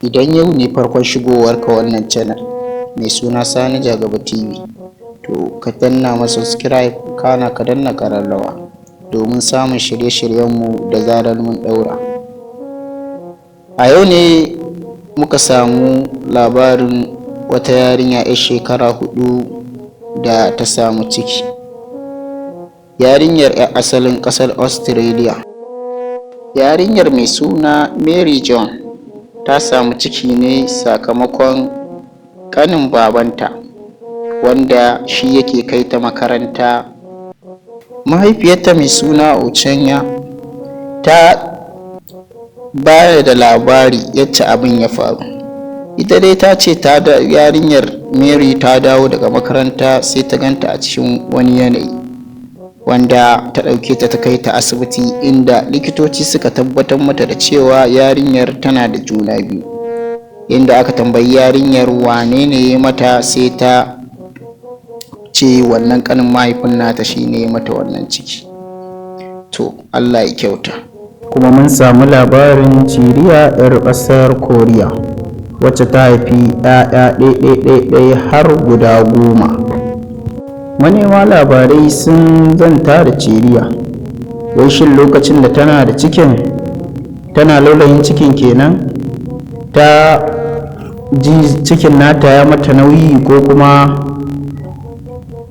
Idan yau ne farkon shigowarka wannan channel mai suna Sani Jagaba TV, to ka danna masa subscribe kana ka danna ƙararrawa domin samun shirye-shiryenmu da zarar mun ɗaura. A yau ne muka samu labarin wata yarinya 'yar shekara 4 da ta samu ciki. Yarinyar 'yar asalin ƙasar Australia. Yarinyar mai suna Mary John ta samu ciki ne sakamakon ƙanin babanta wanda shi yake kai ta makaranta. Mahaifiyarta mai suna Uchenya ta bayar da labari yadda abin ya faru. Ita dai ta ce yarinyar Mary ta dawo daga makaranta sai ta ganta a cikin wani yanayi wanda ta ɗauke ta kai ta asibiti, inda likitoci suka tabbatar mata da cewa yarinyar tana da juna biyu. Inda aka tambayi yarinyar wane ne ya mata, sai ta ce wannan ƙanin mahaifin nata shine ya mata wannan ciki. To Allah ya kyauta. Kuma mun samu labarin Ciriya 'yar ƙasar Koriya wacce ta haifi 'ya'ya ɗaya har guda 10. Manema labarai sun zanta da Ciriya, wai shin lokacin da tana da cikin, tana laulayin cikin kenan, ta ji cikin nata ya mata nauyi ko kuma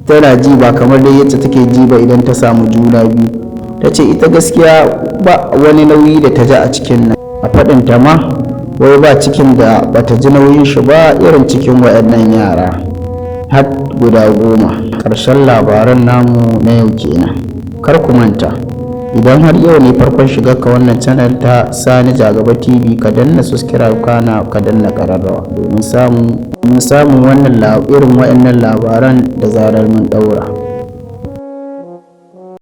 tana ji ba kamar dai yadda take ji ba idan ta samu juna biyu. Ta ce ita gaskiya ba wani nauyi da ta ji a cikin nan, a faɗin ta ma wai ba cikin da bata ji nauyin shi ba irin cikin waɗannan yara har guda 10. Ƙarshen labaran namu na yau kenan. Kar ku manta, idan har yau ne farkon shigar ka wannan channel ta Sani Jagaba TV, ka danna subscribe kana ka danna ƙararrawa domin samun wannan irin waɗannan labaran da zarar mun ɗaura.